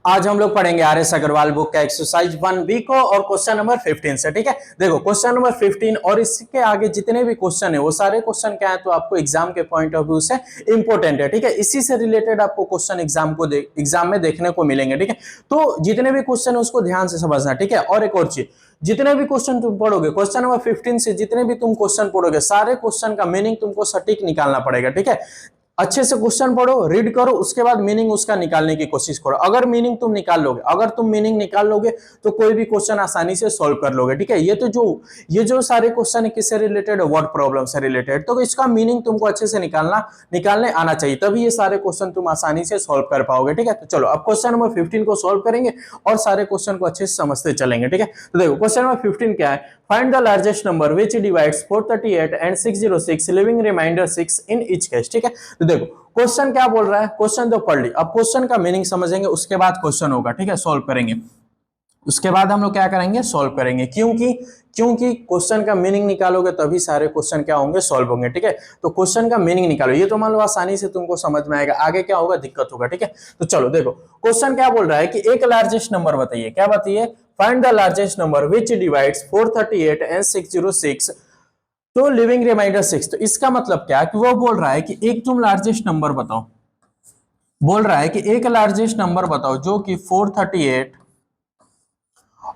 आज हम लोग पढ़ेंगे आर एस अग्रवाल बुक का एक्सरसाइज 1B को और क्वेश्चन नंबर 15 से। ठीक है, देखो क्वेश्चन नंबर 15 और इसके आगे जितने भी क्वेश्चन है वो सारे क्वेश्चन क्या है तो आपको एग्जाम के पॉइंट ऑफ व्यू से इंपॉर्टेंट है। ठीक है, इसी से रिलेटेड आपको क्वेश्चन एग्जाम में देखने को मिलेंगे। ठीक है, तो जितने भी क्वेश्चन है उसको ध्यान से समझना। ठीक है, और एक और चीज, जितने भी क्वेश्चन तुम पढ़ोगे क्वेश्चन नंबर 15 से जितने भी तुम क्वेश्चन पढ़ोगे सारे क्वेश्चन का मीनिंग तुमको सटीक निकालना पड़ेगा। ठीक है, अच्छे से क्वेश्चन पढ़ो, रीड करो, उसके बाद मीनिंग उसका निकालने की कोशिश करो। अगर मीनिंग तुम निकाल लोगे, अगर तुम मीनिंग निकाल लोगे तो कोई भी क्वेश्चन आसानी से सॉल्व कर लोगे। ठीक है, ये जो सारे क्वेश्चन है किससे रिलेटेड है, वर्ड प्रॉब्लम से रिलेटेड, तो इसका मीनिंग तुमको अच्छे से निकालने आना चाहिए, तभी ये सारे क्वेश्चन तुम आसानी से सॉल्व कर पाओगे। ठीक है, तो चलो अब क्वेश्चन नंबर 15 को सॉल्व करेंगे और सारे क्वेश्चन को अच्छे से समझते चलेंगे। ठीक है, तो देखो क्वेश्चन नंबर 15 क्या है, find the largest number which divides 438 and 606 leaving remainder 6 in each case. ठीक है, तो देखो क्वेश्चन क्या बोल रहा है, क्वेश्चन तो पढ़ ली, अब क्वेश्चन का मीनिंग समझेंगे उसके बाद क्वेश्चन होगा। ठीक है, सॉल्व करेंगे, उसके बाद हम लोग क्या करेंगे, सॉल्व करेंगे, क्योंकि क्वेश्चन का मीनिंग निकालोगे तभी सारे क्वेश्चन क्या होंगे, सॉल्व होंगे। ठीक है, तो क्वेश्चन का मीनिंग निकालो, ये तो मान लो आसानी से तुमको समझ में आएगा, आगे क्या होगा दिक्कत होगा। ठीक है, तो चलो देखो क्वेश्चन क्या बोल रहा है कि एक लार्जेस्ट नंबर बताइए, क्या बताइए, find the largest number which divides 438 and 606 तो लिविंग रिमाइंडर 6। तो इसका मतलब क्या कि वो बोल रहा है कि एक तुम लार्जेस्ट नंबर बताओ, बोल रहा है कि एक लार्जेस्ट नंबर बताओ जो कि 438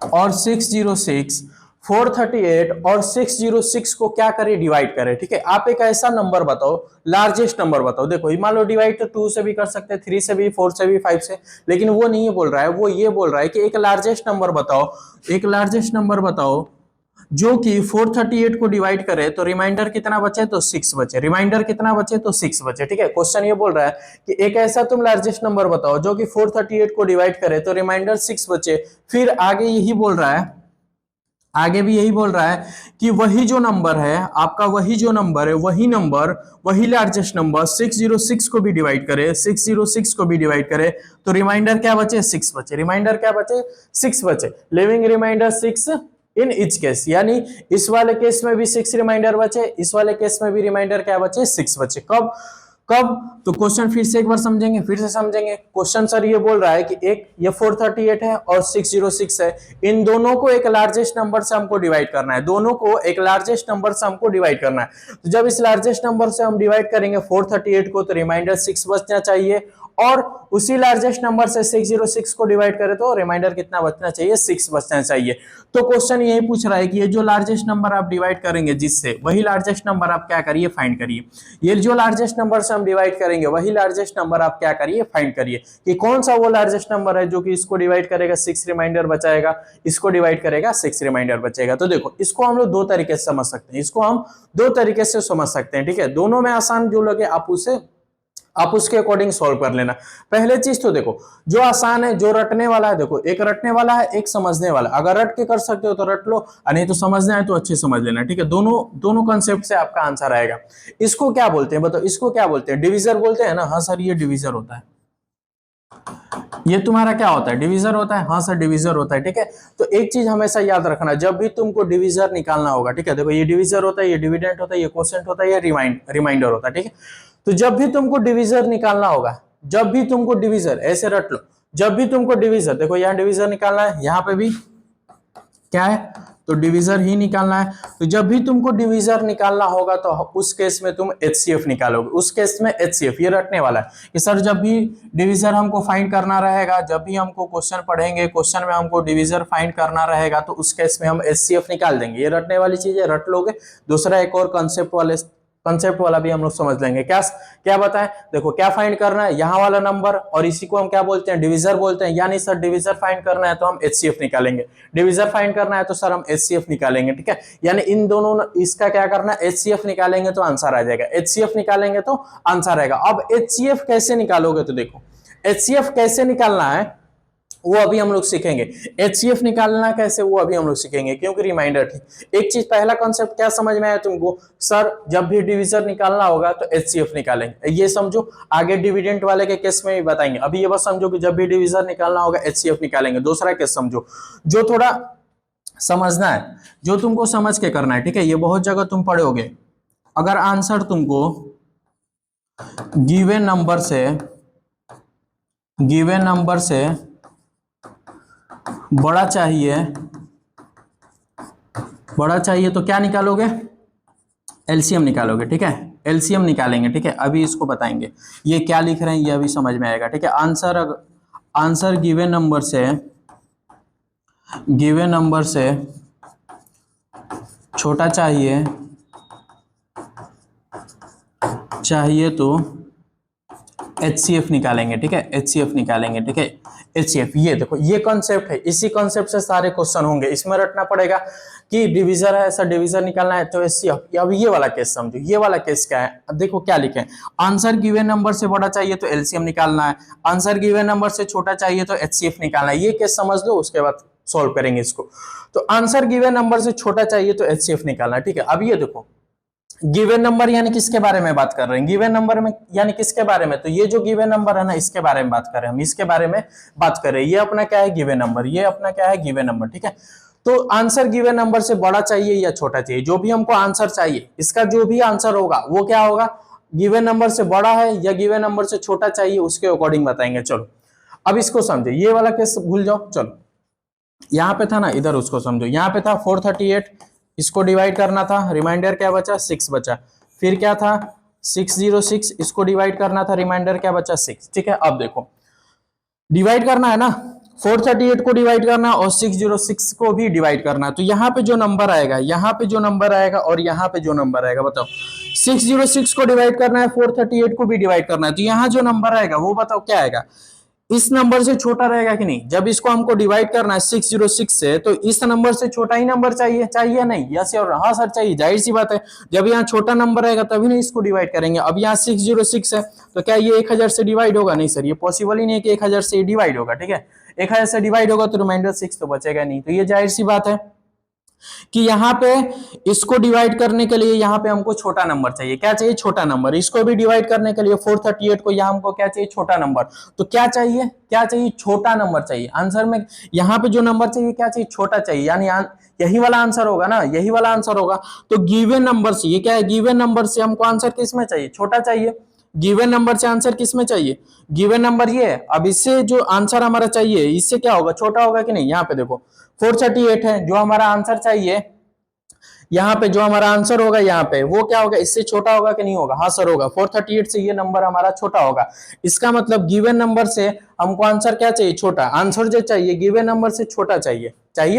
और 606, 438 और 606 को क्या करे, डिवाइड करे। ठीक है, आप एक ऐसा नंबर बताओ, लार्जेस्ट नंबर बताओ। देखो मान लो डिवाइड तो 2 से भी कर सकते हैं, 3 से भी, 4 से भी, 5 से, लेकिन वो नहीं बोल रहा है, वो ये बोल रहा है कि एक लार्जेस्ट नंबर बताओ, एक लार्जेस्ट नंबर बताओ जो कि 438 को डिवाइड करे तो रिमाइंडर कितना बचे, तो 6 बचे, रिमाइंडर कितना बचे, तो 6 बचे। ठीक है, क्वेश्चन ये बोल रहा है कि एक ऐसा तुम लार्जेस्ट नंबर बताओ जो कि 438 को डिवाइड करे तो रिमाइंडर 6 बचे। फिर आगे यही बोल रहा है, आगे भी यही बोल रहा है कि वही जो नंबर है आपका, वही जो नंबर है, वही लार्जेस्ट नंबर 606 को भी डिवाइड करे, 606 को भी डिवाइड करे तो रिमाइंडर क्या बचे, 6 बचे, रिमाइंडर क्या बचे, 6 बचे, leaving remainder 6 in each case, यानी इस वाले केस में भी 6 रिमाइंडर बचे, इस वाले केस में भी रिमाइंडर क्या बचे, 6 बचे। कब कब तो क्वेश्चन फिर से एक बार समझेंगे, फिर से समझेंगे। क्वेश्चन सर ये बोल रहा है कि एक ये 438 है और 606 है, इन दोनों को एक लार्जेस्ट नंबर से हमको डिवाइड करना है, दोनों को एक लार्जेस्ट नंबर से हमको डिवाइड करना है। तो जब इस लार्जेस्ट नंबर से हम डिवाइड करेंगे 438 को तो रिमाइंडर 6 बचना चाहिए, और उसी लार्जेस्ट नंबर से 606 को डिवाइड करें तो रिमाइंडर कितना बचना चाहिए, 6 बचना चाहिए। तो क्वेश्चन यही पूछ रहा है कि ये जो लार्जेस्ट नंबर आप डिवाइड करेंगे जिससे, वही लार्जेस्ट नंबर आप क्या करिए, फाइंड करिए। ये जो लार्जेस्ट नंबर से हम डिवाइड करेंगे वही लार्जेस्ट नंबर आप क्या करिए, फाइंड करिए कि कौन सा वो लार्जेस्ट नंबर है जो कि इसको डिवाइड करेगा 6 रिमाइंडर बचाएगा, इसको डिवाइड करेगा 6 रिमाइंडर बचेगा। तो देखो इसको हम लोग दो तरीके से समझ सकते हैं, इसको हम दो तरीके से समझ सकते हैं। ठीक है, दोनों में आसान जो लगे आप उसके अकॉर्डिंग सॉल्व कर लेना। पहले चीज तो देखो जो आसान है, जो रटने वाला है, देखो एक रटने वाला है, एक समझने वाला। अगर रट के कर सकते हो तो रट लो, नहीं तो समझना है तो अच्छे समझ लेना। ठीक है, दोनों कंसेप्ट से आपका आंसर आएगा। इसको क्या बोलते हैं बताओ, इसको क्या बोलते हैं, डिवीजर बोलते हैं ना। हाँ सर ये डिवीजर होता है, ये तुम्हारा क्या होता है, डिवीजर होता है। हाँ सर डिवीजर होता है। ठीक है, तो एक चीज हमेशा याद रखना, जब भी तुमको डिवीजर निकालना होगा, ठीक है, देखो ये डिवीजर होता है, ये डिविडेंड होता है, ये क्वोशिएंट होता है, ये रिमाइंडर होता है। ठीक है, तो जब भी तुमको डिवीजर निकालना होगा, जब भी तुमको डिवीजर, ऐसे रट लो, जब भी तुमको डिवीजर, देखो यहाँ डिवीजर निकालना है, यहाँ पे भी क्या है, तो डिवीजर ही निकालना है। तो जब भी तुमको डिवीजर निकालना होगा तो उस केस में तुम एचसीएफ निकालोगे, उस केस में एचसीएफ ये रटने वाला है कि सर जब भी डिवीजर हमको फाइंड करना रहेगा, जब भी हमको क्वेश्चन पढ़ेंगे, क्वेश्चन में हमको डिवीजर फाइंड करना रहेगा तो उस केस में हम एचसीएफ निकाल देंगे। ये रटने वाली चीज है, रट लोगे। दूसरा एक और कंसेप्ट वाला भी हम लोग समझ लेंगे। क्या क्या बताएं, देखो क्या फाइंड करना है, यहाँ वाला नंबर, और इसी को हम क्या बोलते हैं, डिवीजर बोलते हैं। यानी सर डिवीजर फाइंड करना है तो हम एचसीएफ निकालेंगे, डिवीजर फाइंड करना है तो सर हम एचसीएफ निकालेंगे। ठीक है, यानी इन दोनों, इसका क्या करना है, एचसीएफ निकालेंगे तो आंसर आ जाएगा, एचसीएफ निकालेंगे तो आंसर आएगा। अब एचसीएफ कैसे निकालोगे, तो देखो एचसीएफ कैसे निकालना है वो अभी हम लोग सीखेंगे, एचसीएफ निकालना कैसे वो अभी हम लोग सीखेंगे, क्योंकि रिमाइंडर थी। एक चीज पहला कॉन्सेप्ट क्या समझ में आया तुमको, सर जब भी डिवीजर निकालना होगा तो एचसीएफ निकालेंगे, ये समझो। आगे डिविडेंड वाले के केस में भी बताएंगे, अभी ये बस समझो कि जब भी डिवीजर निकालना होगा एचसीएफ निकालेंगे। दूसरा केस समझो जो थोड़ा समझना है, जो तुमको समझ के करना है। ठीक है, ये बहुत जगह तुम पढ़ोगे, अगर आंसर तुमको गिवन नंबर से बड़ा चाहिए, बड़ा चाहिए तो क्या निकालोगे, एलसीएम निकालोगे, ठीक है, एलसीएम निकालेंगे, ठीक है। अभी इसको बताएंगे ये क्या लिख रहे हैं, ये अभी समझ में आएगा, ठीक है। आंसर गिवन नंबर से छोटा चाहिए तो HCF निकालेंगे, ठीक है, HCF निकालेंगे, ठीक है। HCF, ये देखो ये कॉन्सेप्ट है, इसी कॉन्सेप्ट से सारे क्वेश्चन होंगे। इसमें रटना पड़ेगा कि डिवीजर है, ऐसा डिवीजर निकालना है तो HCF। अब ये वाला केस समझो, ये वाला केस क्या है, अब देखो क्या लिखे, आंसर गिवन नंबर से बड़ा चाहिए तो LCM निकालना है, आंसर गिवन नंबर से छोटा चाहिए तो HCF निकालना है। ये केस समझ लो, उसके बाद सॉल्व करेंगे इसको। तो आंसर गिवन नंबर से छोटा चाहिए तो HCF निकालना है, ठीक है। अब ये देखो गिवन नंबर यानी किसके बारे में बात कर रहे हैं, गिवन नंबर में यानी किसके बारे में, तो ये जो गिवन नंबर है ना, इसके बारे में बात कर रहे हैं हम, इसके बारे में बात कर रहे हैं। ये अपना क्या है, गिवन नंबर, ये अपना क्या है, गिवन नंबर, ठीक है। तो आंसर गिवन नंबर से बड़ा चाहिए या छोटा चाहिए, जो भी हमको आंसर चाहिए, इसका जो भी आंसर होगा वो क्या होगा, गिवन नंबर से बड़ा है या गिवन नंबर से छोटा चाहिए, उसके अकॉर्डिंग बताएंगे। चलो अब इसको समझे, ये वाला केस भूल जाओ। चलो यहाँ पे था ना, इधर उसको समझो, यहाँ पे था 438, इसको डिवाइड करना था, रिमाइंडर क्या बचा, 6 बचा। फिर क्या था 606, इसको डिवाइड करना था, रिमाइंडर क्या बचा, 6, ठीक है। अब देखो डिवाइड करना है ना, 438 को डिवाइड करना और 606 को भी डिवाइड करना। तो यहाँ पे जो नंबर आएगा, यहाँ पे जो नंबर आएगा और यहाँ पे जो नंबर आएगा, बताओ 606 को डिवाइड करना है, 438 को भी डिवाइड करना है, तो यहाँ जो नंबर आएगा वो बताओ क्या आएगा, इस नंबर से छोटा रहेगा कि नहीं। जब इसको हमको डिवाइड करना है 606 से, तो इस नंबर से छोटा ही नंबर चाहिए नहीं, यस और हाँ सर चाहिए, जाहिर सी बात है। जब यहाँ छोटा नंबर रहेगा तभी नहीं इसको डिवाइड करेंगे। अब यहाँ 606 है तो क्या ये 1000 से डिवाइड होगा, नहीं सर, ये पॉसिबल ही नहीं है कि 1000 से डिवाइड होगा, ठीक है। 1000 से डिवाइड होगा तो रिमाइंडर 6 तो बचेगा नहीं, तो ये जाहिर सी बात है कि यहाँ पे इसको डिवाइड करने के लिए यहाँ पे हमको छोटा नंबर चाहिए, क्या चाहिए, छोटा नंबर। इसको भी डिवाइड करने के लिए 438 को यहाँ हमको क्या चाहिए, छोटा नंबर। तो क्या चाहिए, छोटा नंबर चाहिए। आंसर में यहाँ पे जो नंबर चाहिए क्या चाहिए, छोटा चाहिए, यानी यही वाला आंसर होगा ना, यही वाला आंसर होगा। तो गिवन नंबर से, ये क्या है, गिवन नंबर से हमको आंसर किस में चाहिए, छोटा चाहिए। गिवन नंबर से आंसर किस में चाहिए, गिवन नंबर ये है। अब इससे जो आंसर हमारा चाहिए, इससे क्या होगा, छोटा होगा कि नहीं। यहाँ पे देखो 438 है जो हमारा आंसर चाहिए, यहाँ पे जो हमारा आंसर होगा यहाँ पे वो क्या होगा, इससे छोटा होगा कि नहीं होगा, हाँ सर होगा। 438 से ये नंबर हमारा छोटा होगा। इसका मतलब गिवन नंबर से हमको आंसर क्या चाहिए, छोटा। आंसर जो चाहिए गिवन नंबर से छोटा चाहिए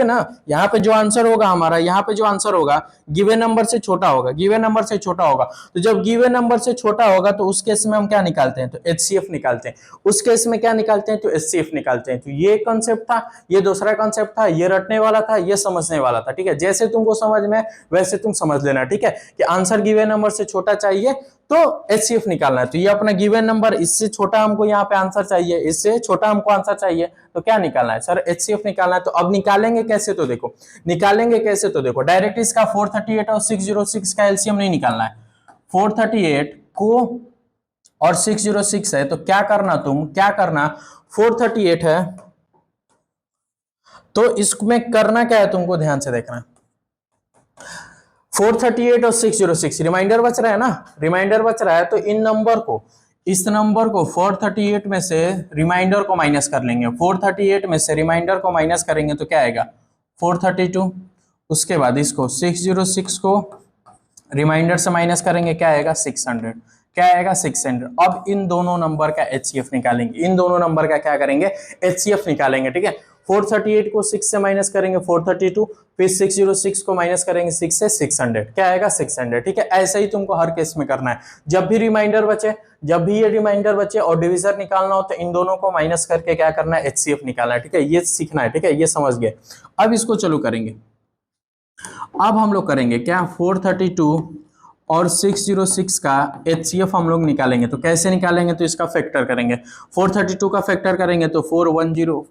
ना। यहाँ पे जो आंसर होगा हमारा, यहाँ पे जो आंसर होगा गिवन नंबर से छोटा होगा, गिवन नंबर से छोटा होगा। तो जब गिवन नंबर से छोटा होगा तो उस केस में हम क्या निकालते हैं, तो HCF निकालते हैं। उस केस में क्या निकालते हैं, तो HCF निकालते हैं। तो ये कॉन्सेप्ट था, ये दूसरा कॉन्सेप्ट था, ये रटने वाला था, ये समझने वाला था, ठीक है। जैसे तुमको समझ में वैसे तुम समझ लेना, ठीक है, कि आंसर गिवन नंबर से छोटा चाहिए तो HCF निकालना है। तो ये अपना गिवन नंबर, इससे छोटा हमको यहाँ पे आंसर चाहिए, इससे छोटा हमको आंसर चाहिए, तो क्या निकालना है सर, HCF निकालना है। तो अब निकालेंगे कैसे, तो देखो डायरेक्ट इसका 438 और 606 का एलसीएम नहीं निकालना है। 438 को और 606 है तो क्या करना 438 है तो इसमें करना क्या है, तुमको ध्यान से देखना। 438 और 606 रिमाइंडर बच रहा है ना, रिमाइंडर बच रहा है, तो इस नंबर को 438 में से रिमाइंडर को माइनस कर लेंगे। 438 में से रिमाइंडर को माइनस करेंगे तो क्या आएगा, 432। उसके बाद इसको 606 को रिमाइंडर से माइनस करेंगे, क्या आएगा, 600। क्या आएगा, 600। अब इन दोनों नंबर का HCF निकालेंगे, इन दोनों नंबर का क्या करेंगे, HCF निकालेंगे, ठीक है। 438 को 6 से माइनस करेंगे 432, फिर 606 को माइनस करेंगे 6 से 600, क्या आएगा, 600, ठीक है। ऐसा ही तुमको हर केस में करना है। जब भी ये रिमाइंडर बचे और डिविजर निकालना हो तो इन दोनों को माइनस करके क्या करना है, HCF निकालना है, ठीक है। ये सीखना है, ठीक है, ये समझ गए। अब इसको चलो करेंगे। अब हम लोग करेंगे क्या, 432 और 606 का HCF हम लोग निकालेंगे। तो कैसे निकालेंगे, तो इसका फैक्टर करेंगे। 432 का फैक्टर करेंगे तो 410,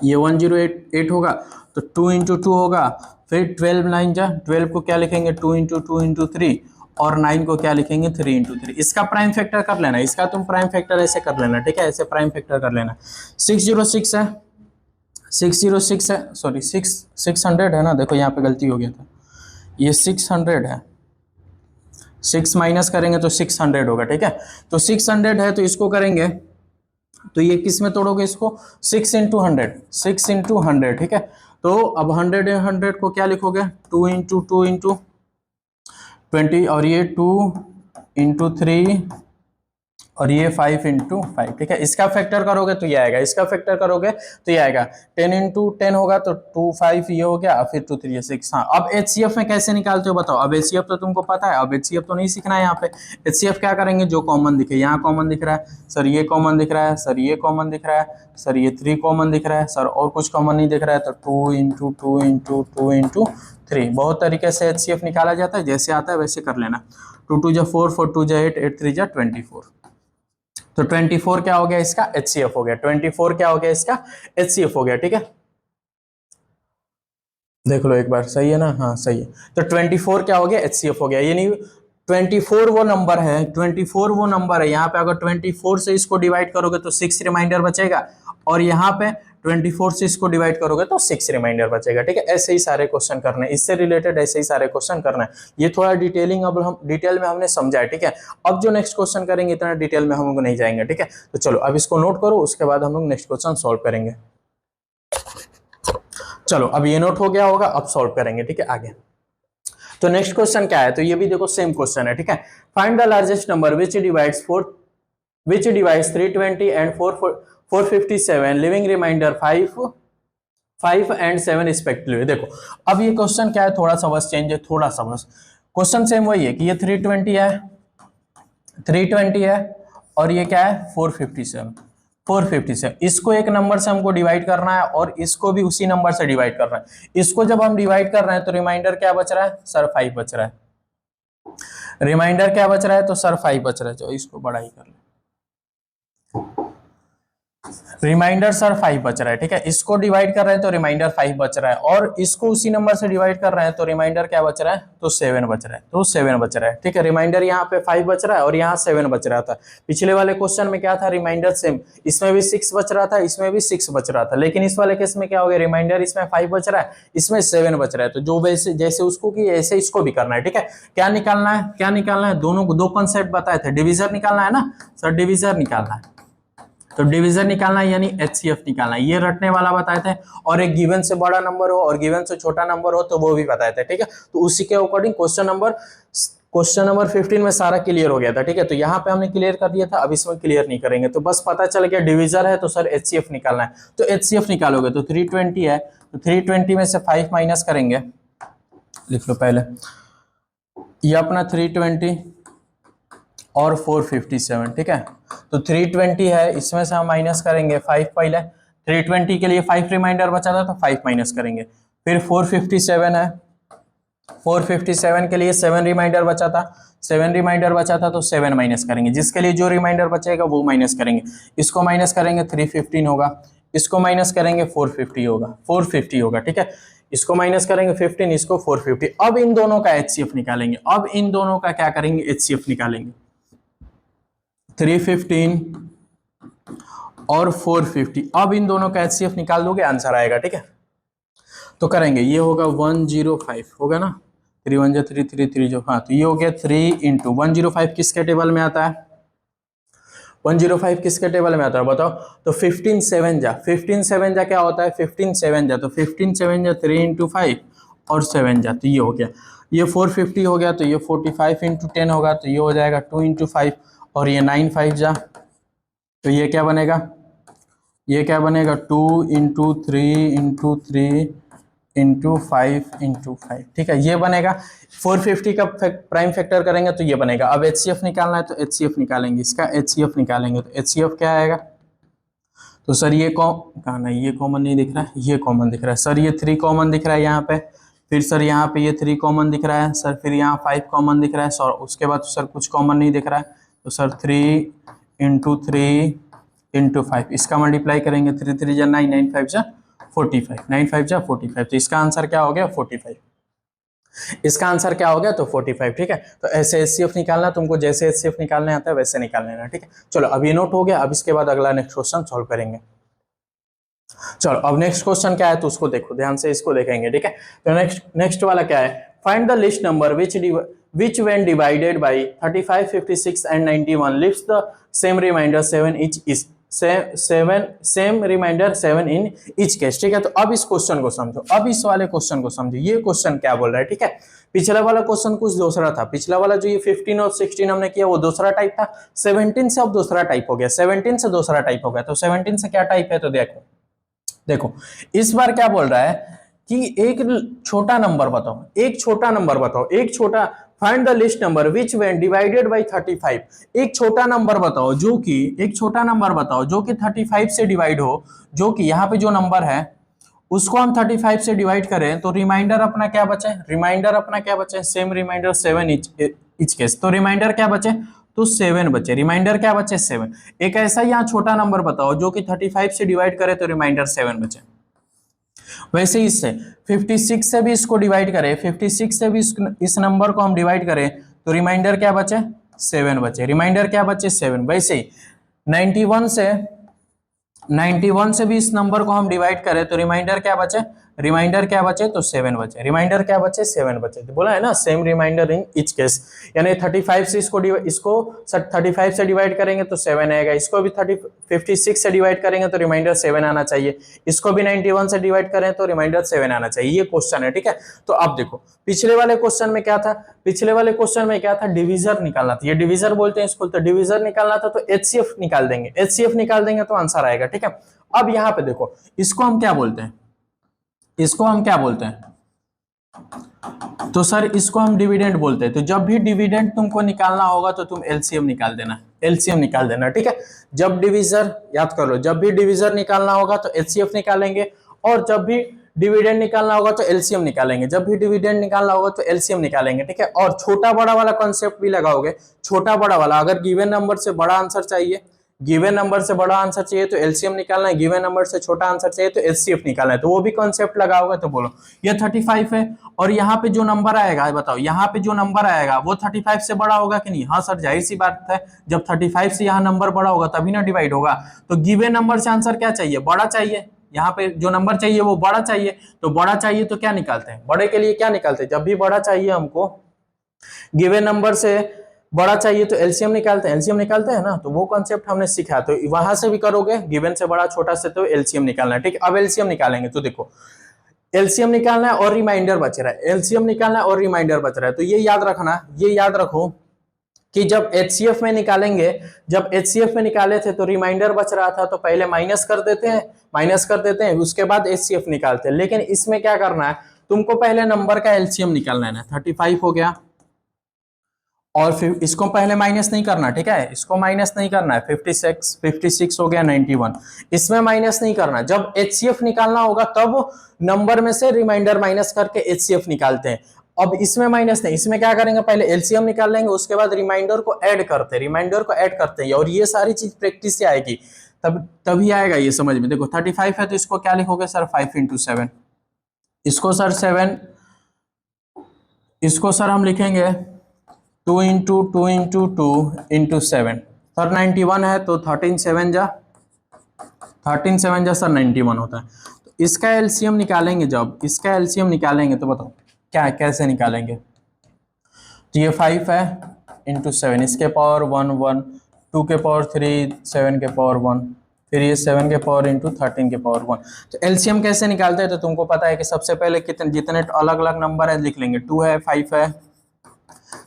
ये 108 होगा, तो 2 इंटू 2 होगा। फिर 12 9 जा 12 को क्या लिखेंगे, 2 इंटू 2 इंटू 3, और 9 को क्या लिखेंगे, 3 इंटू 3। इसका प्राइम फैक्टर कर लेना, इसका तुम प्राइम फैक्टर ऐसे कर लेना, ठीक है, ऐसे प्राइम फैक्टर कर लेना। 606 है, 606 है, सॉरी 600 है ना, देखो यहाँ पे गलती हो गया था, ये 600 है। 6 माइनस करेंगे तो 600 होगा, ठीक है। तो 600 है तो इसको करेंगे तो ये किस में तोड़ोगे इसको, 6 इंटू 100, 6 इंटू 100, ठीक है। तो अब 100 को क्या लिखोगे, 2 इंटू 2 इंटू 20, और ये 2 इंटू 3 और ये 5 इंटू 5, ठीक है। इसका फैक्टर करोगे तो ये आएगा, इसका फैक्टर करोगे तो ये आएगा, 10 इंटू 10 होगा तो 2 5 ये हो गया, फिर 2 3 6। हाँ, अब एचसीएफ में कैसे निकालते हो बताओ। अब एचसीएफ तो तुमको पता है, अब एचसीएफ तो नहीं सीखना है यहाँ पे। एचसीएफ क्या करेंगे, जो कॉमन दिखे, यहाँ कॉमन दिख रहा है सर, ये कॉमन दिख रहा है सर, ये कॉमन दिख रहा है सर, ये 3 कॉमन दिख रहा है सर, और कुछ कॉमन नहीं दिख रहा है तो 2 इंटू 2 इंटू 2 इंटू 3। बहुत तरीके से एचसीएफ निकाला जाता है, जैसे आता है वैसे कर लेना। 2 2 जा 4, 4 2 जा 8, 8 3 जा 24। तो 24 क्या हो गया इसका, एचसीएफ हो गया। 24 क्या हो गया इसका, एचसीएफ हो गया, ठीक है। देख लो एक बार, सही है ना, हाँ सही है। तो 24 क्या हो गया, एचसीएफ हो गया। ये नहीं, 24 वो नंबर है, 24 वो नंबर है, यहाँ पे अगर 24 से इसको डिवाइड करोगे तो 6 रिमाइंडर बचेगा, और यहाँ पे 24 से इसको डिवाइड करोगे तो 6 रिमाइंडर बचेगा, ठीक है। ऐसे ही सारे क्वेश्चन करने, इससे रिलेटेड ऐसे ही सारे क्वेश्चन करना है। ये थोड़ा डिटेलिंग अब हम डिटेल में हमने समझा है, ठीक है। अब जो नेक्स्ट क्वेश्चन करेंगे इतना डिटेल में हम लोग नहीं जाएंगे, ठीक है। तो चलो अब इसको नोट करो, उसके बाद हम लोग नेक्स्ट क्वेश्चन सॉल्व करेंगे। चलो अब ये नोट हो गया होगा, अब सॉल्व करेंगे, ठीक है, आगे। तो नेक्स्ट क्वेश्चन क्या है, तो ये भी देखो सेम क्वेश्चन है, ठीक है। Find the largest number which divides 320 and 457, leaving remainder 5 and 7 respectively. देखो अब ये क्वेश्चन क्या है, थोड़ा सा बस चेंज है, थोड़ा सा बस। क्वेश्चन सेम वही है कि ये 320 है और ये क्या है 457। इसको एक नंबर से हमको डिवाइड करना है और इसको भी उसी नंबर से डिवाइड करना है। इसको जब हम डिवाइड कर रहे हैं तो रिमाइंडर क्या बच रहा है सर, 5 बच रहा है। रिमाइंडर क्या बच रहा है तो सर 5 बच रहा है। जो इसको बड़ा ही कर ले, रिमाइंडर सर 5 बच रहा है, ठीक है। इसको डिवाइड कर रहे हैं तो रिमाइंडर 5 बच रहा है, और इसको उसी नंबर से डिवाइड कर रहे हैं तो रिमाइंडर क्या बच रहा है तो 7 बच रहा है, तो 7 बच रहा है, ठीक है। रिमाइंडर यहाँ पे 5 बच रहा है और यहाँ 7 बच रहा था। पिछले वाले क्वेश्चन में क्या था, रिमाइंडर सेम, इसमें भी 6 बच रहा था, इसमें भी 6 बच रहा था, लेकिन इस वाले केस में क्या हो गया, रिमाइंडर इसमें 5 बच रहा है, इसमें 7 बच रहा है। तो जो वैसे जैसे उसको की ऐसे इसको भी करना है, ठीक है। क्या निकालना है, क्या निकालना है, दोनों को दो कॉन्सेप्ट बताए थे, डिविजन निकालना है ना सर, डिविजन निकालना है। तो डिवीजन निकालना है यानी एचसीएफ निकालना है, ये रटने वाला बताए थे। और एक गिवन से बड़ा नंबर हो और गिवन से छोटा नंबर हो तो वो भी बताए थे, ठीक है। तो उसी के अकॉर्डिंग क्वेश्चन नंबर 15 में सारा क्लियर हो गया था, ठीक है। तो यहाँ पे हमने क्लियर कर दिया था, अब इसमें क्लियर नहीं करेंगे। तो बस पता चल गया डिविजन है तो सर एचसीएफ निकालना है। तो एचसीएफ निकालोगे तो 320 है, तो 320 में से 5 माइनस करेंगे, लिख लो पहले, ये अपना 320 और 457, ठीक है। तो 320 है, इसमें से हम माइनस करेंगे 5 पहले, 320 के लिए 5 रिमाइंडर बचा था तो 5 माइनस करेंगे। फिर 457 है, 457 के लिए 7 रिमाइंडर बचा था, 7 रिमाइंडर बचा था तो 7 माइनस करेंगे, जिसके लिए जो रिमाइंडर बचेगा वो माइनस करेंगे। इसको माइनस करेंगे 315 होगा, इसको माइनस करेंगे 450 होगा, ठीक है। इसको माइनस करेंगे 15, इसको 450। अब इन दोनों का एचसीएफ निकालेंगे। अब इन दोनों का क्या करेंगे, एचसीएफ निकालेंगे। 315 और 450, अब इन दोनों का एचसीएफ निकाल दोगे आंसर आएगा, ठीक है। तो करेंगे, ये होगा 105 होगा ना, 3 1 3 3 3 जो, हाँ तो ये हो गया 3 इंटू 105 किसके टेबल में आता है, 105 किसके टेबल में आता है बताओ। तो 15 7 जा क्या होता है, 15 7 जा, तो 15 7 जा 3 इंटू 5 और 7 जा, तो ये हो गया। ये 450 हो गया, तो ये 45 इंटू 10 होगा, तो ये हो जाएगा 2 इंटू 5, और ये 9 5 जा, तो ये क्या बनेगा, ये क्या बनेगा 2 इंटू 3 इंटू 3 इंटू 5 इंटू 5, ठीक है, ये बनेगा। 450 का प्राइम फैक्टर करेंगे तो ये बनेगा। अब एचसीएफ निकालना है तो एचसीएफ निकालेंगे, इसका एचसीएफ निकालेंगे तो एचसीएफ क्या आएगा, तो सर ये कहाँ नहीं, ये कॉमन नहीं दिख रहा है, ये कॉमन दिख रहा है सर, ये 3 कॉमन दिख रहा है यहाँ पे, फिर सर यहाँ पे ये 3 कॉमन दिख रहा है सर, फिर यहाँ 5 कॉमन दिख रहा है सर, उसके बाद सर कुछ कॉमन नहीं दिख रहा है, तो सर 3 इंटू 3 इंटू 5, इसका मल्टीप्लाई करेंगे, 3 3 जा 9, 9 5 जा 45, 9 5 जा 45, तो इसका आंसर क्या हो गया 45। इसका आंसर क्या हो गया तो 45, ठीक है। तो ऐसे एचसीएफ निकालना, तुमको जैसे एचसीएफ निकालने आता है वैसे निकाल लेना, ठीक है। चलो अब ये नोट हो गया, अब इसके बाद अगला नेक्स्ट क्वेश्चन सॉल्व करेंगे। चलो अब नेक्स्ट क्वेश्चन क्या है तो उसको देखो ध्यान से, इसको देखेंगे, ठीक है। तो नेक्स्ट वाला क्या है, find the list number which when divided by 35 56 and 91 leaves the same remainder 7 each is, same remainder 7 in each case, ठीक है। तो अब इस क्वेश्चन को समझो, अब इस वाले क्वेश्चन को समझो, ये क्वेश्चन क्या बोल रहा है, ठीक है। पिछला वाला क्वेश्चन कुछ दूसरा था, पिछला वाला जो ये 15 और 16 हमने किया वो दूसरा टाइप था, 17 से अब दूसरा टाइप हो गया, 17 से दूसरा टाइप हो गया। तो 17 से क्या टाइप है, तो देखो देखो इस बार क्या बोल रहा है कि एक छोटा नंबर बताओ, एक छोटा नंबर बताओ, एक छोटा, find the list number which when divided bye 35। एक छोटा नंबर बताओ जो कि, एक छोटा नंबर बताओ जो कि 35 से डिवाइड हो, जो कि यहाँ पे जो नंबर है उसको हम 35 से डिवाइड करें तो रिमाइंडर अपना क्या बचे, रिमाइंडर अपना क्या बचे, सेम रिमाइंडर 7 इच केस। तो रिमाइंडर क्या बचे, तो 7 बचे, रिमाइंडर क्या बचे 7। एक ऐसा यहाँ छोटा नंबर बताओ जो कि 35 से डिवाइड करे तो रिमाइंडर 7 बचे। वैसे इससे 56 से भी इसको डिवाइड करें, 56 से भी इस नंबर को हम डिवाइड करें तो रिमाइंडर क्या बचे 7 बचे, रिमाइंडर क्या बचे 7। वैसे ही 91 से भी इस नंबर को हम डिवाइड करें तो रिमाइंडर क्या बचे, रिमाइंडर क्या बचे, तो 7 बचे, रिमाइंडर क्या बचे 7 बचे। तो बोला है ना same remainder in each case, यानी 35 से इसको 35 से डिवाइड करेंगे तो 7 आएगा, इसको भी 56 से डिवाइड करेंगे तो रिमाइंडर 7 आना चाहिए, इसको भी 91 से डिवाइड करें तो रिमाइंडर 7 आना चाहिए। ये क्वेश्चन है, ठीक है। तो अब देखो पिछले वाले क्वेश्चन में क्या था, पिछले वाले क्वेश्चन में क्या था, डिविजर निकालना था, ये डिविजर बोलते हैं इसको, तो डिविजर निकालना था तो एचसीएफ निकाल देंगे, एचसीएफ निकाल देंगे तो आंसर आएगा, ठीक है। अब यहाँ पे देखो इसको हम क्या बोलते हैं, इसको हम क्या बोलते हैं, तो सर इसको हम डिविडेंड बोलते हैं। तो जब भी डिविडेंड तुमको निकालना होगा तो तुम एलसीएम निकाल देना, एलसीएम निकाल देना, ठीक है। जब डिविजर, याद कर लो, जब भी डिविजर निकालना होगा तो एचसीएफ निकालेंगे, और जब भी डिविडेंड निकालना होगा तो एलसीएम निकालेंगे, जब भी डिविडेंड निकालना होगा तो एलसीएम निकालेंगे, ठीक है। और छोटा बड़ा वाला कॉन्सेप्ट भी लगाओगे, छोटा बड़ा वाला, अगर गिवन नंबर से बड़ा आंसर चाहिए, गिवन नंबर से बड़ा आंसर चाहिए तो एलसीएम निकालना है, गिवन नंबर से छोटा आंसर चाहिए तो एचसीएफ निकालना है, तो वो भी कॉन्सेप्ट लगाओगे। तो बोलो ये 35 है और यहाँ पे जो नंबर आएगा, बताओ यहाँ पे जो नंबर आएगा वो 35 से बड़ा होगा कि नहीं, हाँ सर जाहिर सी बात है, जब 35 से यहाँ नंबर बड़ा होगा तभी ना डिवाइड होगा। तो गिवन नंबर से आंसर क्या चाहिए, बड़ा चाहिए, यहाँ पे जो नंबर चाहिए वो बड़ा चाहिए, तो बड़ा चाहिए तो क्या निकालते हैं, बड़े के लिए क्या निकालते हैं, जब भी बड़ा चाहिए हमको, गिवन नंबर से बड़ा चाहिए तो एलसीएम निकालते हैं, एलसीएम निकालते हैं ना, तो वो कॉन्सेप्ट हमने सीखा, तो वहां से भी करोगे, गिवन से बड़ा छोटा से तो एलसीएम निकालना है, ठीक है। अब एलसीएम निकालेंगे तो देखो एलसीएम निकालना है और रिमाइंडर बच रहा है, एलसीएम निकालना है और रिमाइंडर बच रहा है, तो ये याद रखना, ये याद रखो कि जब एचसीएफ में निकालेंगे, जब एचसीएफ में निकाले थे तो रिमाइंडर बच रहा था तो पहले माइनस कर देते हैं, माइनस कर देते हैं, उसके बाद एचसीएफ निकालते हैं। लेकिन इसमें क्या करना है, तुमको पहले नंबर का एलसीएम निकालना है ना, 35 हो गया, और फिर इसको पहले माइनस नहीं करना, ठीक है, इसको माइनस नहीं करना है, 56 हो गया, 91, इसमें माइनस नहीं करना। जब एचसीएफ निकालना होगा तब नंबर में से रिमाइंडर माइनस करके एचसीएफ निकालते हैं। अब इसमें माइनस नहीं, इसमें क्या करेंगे, पहले एलसीएम निकाल लेंगे, उसके बाद रिमाइंडर को ऐड करते हैं, रिमाइंडर को ऐड करते हैं, और ये सारी चीज प्रैक्टिस से आएगी, तभी आएगा ये समझ में। देखो 35 है तो इसको क्या लिखोगे सर, 5 × 7, इसको सर 7, इसको सर हम लिखेंगे 2 × 2 × 2 × 7, सर 91 है तो 13 7 जा सर 91 होता है। तो इसका एलसीएम निकालेंगे, जब इसका एलसीएम निकालेंगे तो बताओ क्या, कैसे निकालेंगे, तो ये 5 है × 7, इसके पावर 1 1, 2 के पावर 3, 7 के पावर 1, फिर ये 7 के पावर × 13 के पावर 1। तो एलसीएम कैसे निकालते हैं, तो तुमको पता है कि सबसे पहले कितने, जितने अलग अलग नंबर है लिख लेंगे, 2 है, 5 है,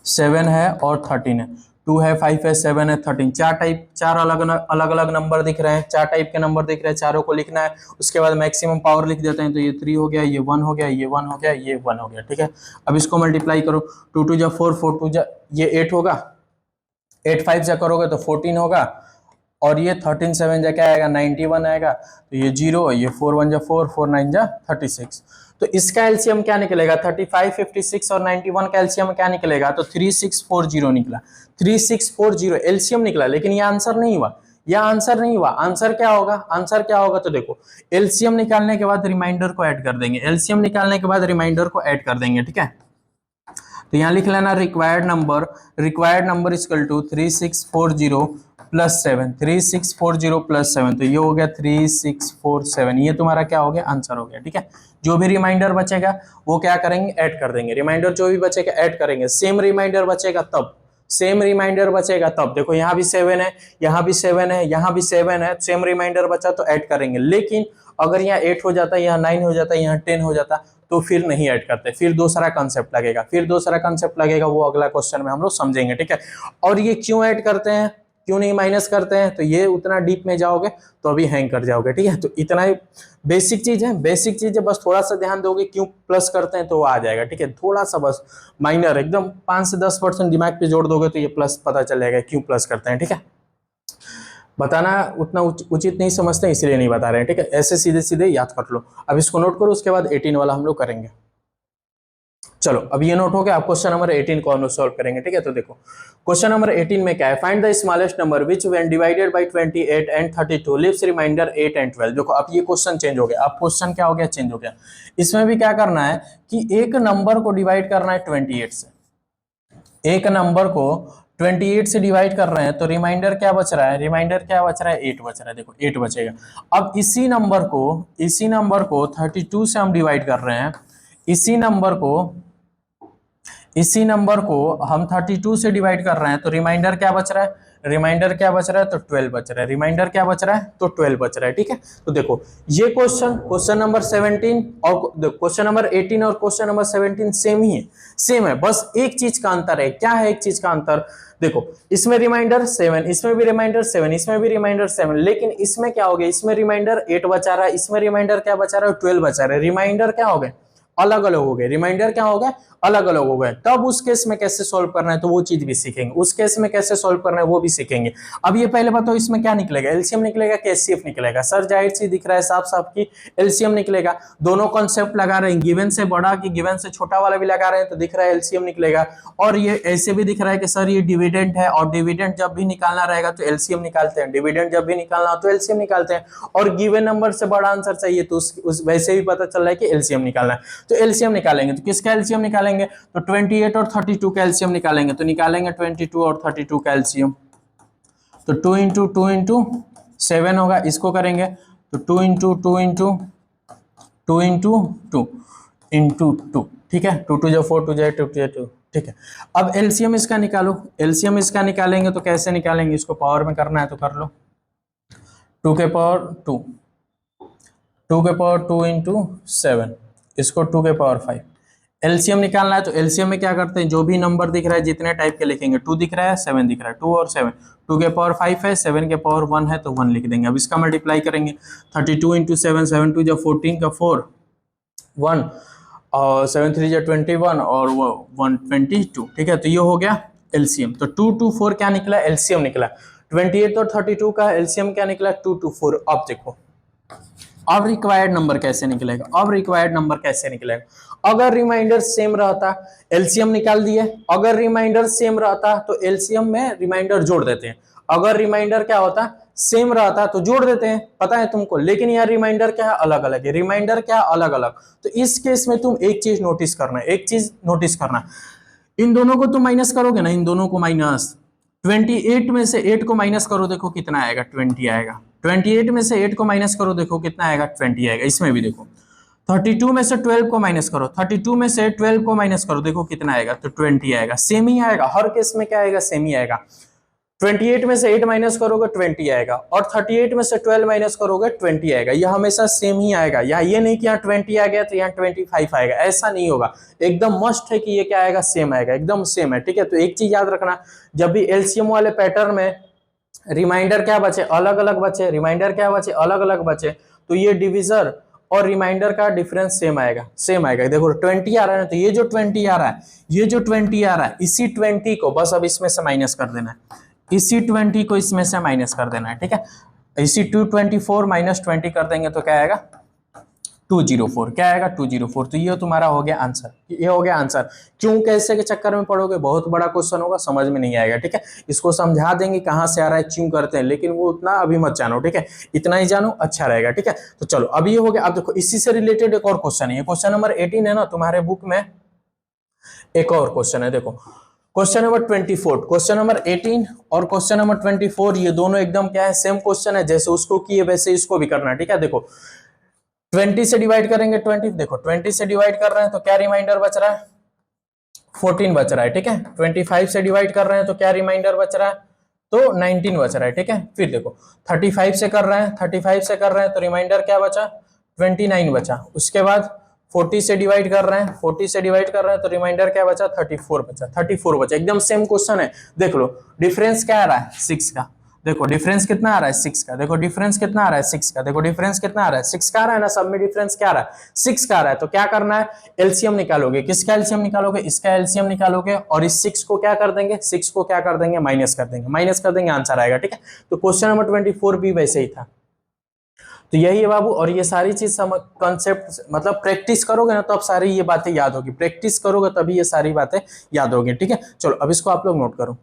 7 है और 13 है, 2 है, 5 है, 7 है, 13, चार अलग अलग नंबर दिख रहे हैं, 4 टाइप के नंबर दिख रहे हैं, चारों को लिखना है। उसके बाद मैक्सिमम पावर लिख देते हैं, तो ये 3 हो गया, ये 1 हो गया, ये 1 हो गया, ये 1 हो गया, ठीक है। अब इसको मल्टीप्लाई करो, 2 2 जा 4, 4 2 जा ये 8 होगा, 8 5 जा करोगे तो 14 होगा, और ये 13 7 जा क्या आएगा, 91 आएगा, तो ये 0, ये 4 1 जा 4, 4 9 जा 36। तो इसका एलसीएम क्या निकलेगा, 35 56 और 91 का एलसीएम क्या निकलेगा, तो 3640 निकला, 3640 एलसीएम निकला। लेकिन ये आंसर नहीं हुआ, यह आंसर नहीं हुआ, आंसर क्या होगा, आंसर क्या होगा, तो देखो एलसीएम निकालने के बाद रिमाइंडर को ऐड कर देंगे, एलसीएम निकालने के बाद रिमाइंडर को ऐड कर देंगे, ठीक है। तो यहाँ लिख लेना required number equal to 3640 plus 7, 3640 plus 7, तो ये हो गया 3647, ये तुम्हारा क्या हो गया, आंसर हो गया, ठीक है। जो भी रिमाइंडर बचेगा वो क्या करेंगे, ऐड कर देंगे, रिमाइंडर जो भी बचेगा ऐड करेंगे, सेम रिमाइंडर बचेगा तब, सेम रिमाइंडर बचेगा तब। देखो यहाँ भी 7 है, यहाँ भी 7 है, यहाँ भी 7 है, सेम रिमाइंडर बचा तो ऐड करेंगे। लेकिन अगर यहाँ 8 हो जाता, यहाँ 9 हो जाता, यहाँ 10 हो जाता तो फिर नहीं ऐड करते, फिर दूसरा कंसेप्ट लगेगा, फिर दूसरा कंसेप्ट लगेगा, वो अगला क्वेश्चन में हम लोग समझेंगे, ठीक है। और ये क्यों ऐड करते हैं, क्यों नहीं माइनस करते हैं, तो ये उतना डीप में जाओगे तो अभी हैंग कर जाओगे, ठीक है। तो इतना ही बेसिक चीज है, बेसिक चीज है, बस थोड़ा सा ध्यान दोगे क्यों प्लस करते हैं तो वो आ जाएगा, ठीक है। थोड़ा सा बस माइनर, एकदम 5 से 10% दिमाग पे जोड़ दोगे तो ये प्लस पता चल जाएगा क्यों प्लस करते हैं, ठीक है। बताना उतना उचित नहीं समझते इसलिए नहीं बता रहे हैं, ठीक है। ऐसे सीधे सीधे याद कर लो। अब इसको नोट करो, उसके बाद 18 वाला हम लोग करेंगे। चलो अब ये नोट हो गया, आप क्वेश्चन नंबर 18 को हम लोग सॉल्व करेंगे, ठीक है। तो देखो क्वेश्चन नंबर 18 में क्या है, find the smallest number which when divided by 28 and 32 leaves remainder 8 and 12। देखो अब ये क्वेश्चन चेंज हो गया, अब क्वेश्चन क्या हो गया, चेंज हो गया। इसमें भी क्या करना है कि एक नंबर को डिवाइड करना है 28 से, एक नंबर को 28 से डिवाइड कर रहे हैं तो रिमाइंडर क्या बच रहा है, रिमाइंडर क्या बच रहा है, 8 बच रहा है। देखो 8 बचेगा। अब इसी नंबर को 32 से हम डिवाइड कर रहे हैं, इसी नंबर को हम 32 से डिवाइड कर रहे हैं तो रिमाइंडर क्या बच रहा है, रिमाइंडर क्या बच रहा है, तो 12 बच रहा है, रिमाइंडर क्या बच रहा है, तो 12 बच रहा है, ठीक है। तो देखो ये क्वेश्चन नंबर 17 और क्वेश्चन नंबर 18 और क्वेश्चन नंबर 17 सेम ही है, सेम है, बस एक चीज का अंतर है। क्या है एक चीज का अंतर, देखो इसमें रिमाइंडर 7, इसमें भी रिमाइंडर 7, इसमें भी रिमाइंडर 7, लेकिन इसमें क्या हो गया, इसमें रिमाइंडर 8 बचा रहा है, इसमें रिमाइंडर क्या बचा रहा है, 12 बचा रहा है। रिमाइंडर क्या हो गए, अलग अलग हो गए, रिमाइंडर क्या हो गए, अलग अलग हो गए। तब उस केस में कैसे सॉल्व करना है तो वो चीज भी सीखेंगे, उस केस में कैसे सॉल्व करना है वो भी सीखेंगे। अब ये पहले बताओ इसमें क्या निकलेगा, एलसीएम निकलेगा कि एचसीएफ निकलेगा। सर जाहिर सी दिख रहा है साफ साफ की एलसीएम निकलेगा। दोनों कॉन्सेप्ट लगा रहे हैं, गिवन से बड़ा कि गिवन से छोटा वाला भी लगा रहे हैं तो दिख रहा है एलसीएम निकलेगा। और ये ऐसे भी दिख रहा है कि सर ये डिविडेंड है और डिविडेंड जब भी निकालना रहेगा तो एलसीएम निकालते हैं, डिविडेंड जब भी निकालना हो तो एलसीएम निकालते हैं। और गिवन नंबर से बड़ा आंसर चाहिए तो उस वैसे भी पता चल रहा है कि एलसीएम निकालना है, तो एलसीएम निकालेंगे। तो किसका एलसीएम निकालेंगे, तो 28 और 32 का एलसीएम निकालेंगे। तो निकालेंगे 22 और 32 का एलसीएम, तो 2 इंटू 2 इंटू 7 होगा, इसको करेंगे तो 2 इंटू 2 इंटू 2 इंटू 2 इंटू 2, ठीक है। 2 2 4 2 2 2, ठीक है। अब एलसीएम इसका निकालो, एलसीएम इसका निकालेंगे तो कैसे निकालेंगे, इसको पावर में करना है तो कर लो, 2 के पावर 2, 2 के पावर 2 इंटू 7, इसको 2 के पावर 5। एलसीएम निकालना है तो एलसीएम में क्या करते हैं, जो भी नंबर दिख रहा है जितने टाइप के लिखेंगे, 2 दिख रहा है 7 दिख रहा है, 2 और 7, 2 के पावर 5 है, 7 के पावर 1 है तो 1 लिख देंगे। अब इसका मल्टीप्लाई करेंगे, 32 इंटू 7, 7 2 जब 14 का 4 1 और 7 3 जब 21 और वो 122, ठीक है। तो ये हो गया एलसीएम। तो 2 2 4 क्या निकला, एलसीएम निकला। 28 और 32 का एलसीएम क्या निकला, 2 2 4। अब देखो अब रिक्वायर्ड नंबर कैसे निकलेगा, अब रिक्वायर्ड नंबर कैसे निकलेगा। अगर रिमाइंडर सेम रहता, एलसीएम निकाल दिए, अगर रिमाइंडर सेम रहता तो एलसीएम में रिमाइंडर जोड़ देते हैं। अगर रिमाइंडर क्या होता, सेम रहता तो जोड़ देते हैं, पता है तुमको। लेकिन यार रिमाइंडर क्या है, अलग अलग है, रिमाइंडर क्या अलग अलग। तो इस केस में तुम एक चीज नोटिस करना, एक चीज नोटिस करना, इन दोनों को तुम माइनस करोगे ना, इन दोनों को माइनस, 28 में से 8 को माइनस करो, देखो कितना आएगा, 20 आएगा। 28 में से 8 को माइनस करो, देखो कितना आएगा, 20 आएगा। इसमें भी देखो 32 में से 12 को माइनस करो, 32 में से 12 को माइनस करो, देखो कितना आएगा, तो 20 आएगा। सेम ही आएगा हर केस में, क्या आएगा, सेम ही आएगा। 28 में से 8 माइनस करोगे 20 आएगा, और 38 में से 12 माइनस करोगे 20 आएगा। यह हमेशा सेम ही आएगा। यहाँ ये नहीं कि यहाँ 20 आ गया तो यहाँ 25 आएगा, ऐसा नहीं होगा। एकदम मस्ट है कि ये क्या आएगा, सेम आएगा, एकदम सेम है, ठीक है। तो एक चीज याद रखना, जब भी एलसीएम वाले पैटर्न में रिमाइंडर क्या बचे, अलग अलग बचे, रिमाइंडर क्या बचे, अलग अलग बचे, तो ये डिविजर और रिमाइंडर का डिफरेंस सेम आएगा, सेम आएगा। देखो 20 आ रहा है तो ये जो 20 आ रहा है, ये जो 20 आ रहा है, इसी 20 को बस अब इसमें से माइनस कर देना है, इसी 20 को इसमें से माइनस कर देना है, ठीक है। इसी 224 माइनस 20 कर देंगे तो क्या आएगा, 204। क्या आएगा, 204। तो ये तुम्हारा हो गया आंसर, ये हो गया आंसर। क्यों कैसे के चक्कर में पढ़ोगे, बहुत बड़ा क्वेश्चन होगा, समझ में नहीं आएगा, ठीक है। इसको समझा देंगे कहाँ से आ रहा है, क्यों करते हैं, लेकिन वो उतना अभी मत जानो, ठीक है। इतना ही जानो अच्छा रहेगा, ठीक है। तो चलो अब ये हो गया। अब देखो इसी से रिलेटेड एक और क्वेश्चन है, क्वेश्चन नंबर 18 है ना तुम्हारे बुक में, एक और क्वेश्चन है। देखो क्वेश्चन नंबर 24, क्वेश्चन नंबर 18 और क्वेश्चन नंबर 24, ये दोनों एकदम क्या है, सेम क्वेश्चन है। जैसे उसको किए वैसे इसको भी करना है, ठीक है। देखो 20 से डिवाइड करेंगे 20, देखो 20 से डिवाइड कर रहे हैं तो क्या रिमाइंडर बच रहा है, 14 बच रहा है, ठीक है। 25 से डिवाइड कर रहे हैं तो क्या रिमाइंडर बच रहा है, तो 19 बच रहा है, ठीक है। फिर देखो 35 से कर रहे हैं, 35 से कर रहे हैं तो रिमाइंडर क्या बचा, 29 बचा। उसके बाद 40 से डिवाइड कर रहे हैं, 40 से डिवाइड कर रहे हैं तो रिमाइंडर क्या बचा, 34 बचा, 34 बचा। एकदम सेम क्वेश्चन है, देख लो डिफरेंस क्या आ रहा है, 6 का। देखो डिफरेंस कितना आ रहा है, 6 का। देखो डिफरेंस कितना आ रहा है, 6 का। देखो डिफरेंस कितना आ रहा है, 6 का आ रहा है ना, सब में डिफरेंस क्या आ रहा है, 6 का आ रहा है। तो क्या करना है, एलसीएम निकालोगे। किसका एलसीएम निकालोगे, इसका एलसीएम निकालोगे और इस 6 को क्या कर देंगे, 6 को क्या कर देंगे, माइनस कर देंगे, माइनस कर देंगे, आंसर आएगा, ठीक है। तो क्वेश्चन नंबर 24 भी वैसे ही था। तो यही है बाबू। और ये सारी चीज कॉन्सेप्ट मतलब प्रैक्टिस करोगे ना तो अब सारी ये बातें याद होगी, प्रैक्टिस करोगे तभी ये सारी बातें याद होगी, ठीक है। चलो अब इसको आप लोग नोट करो।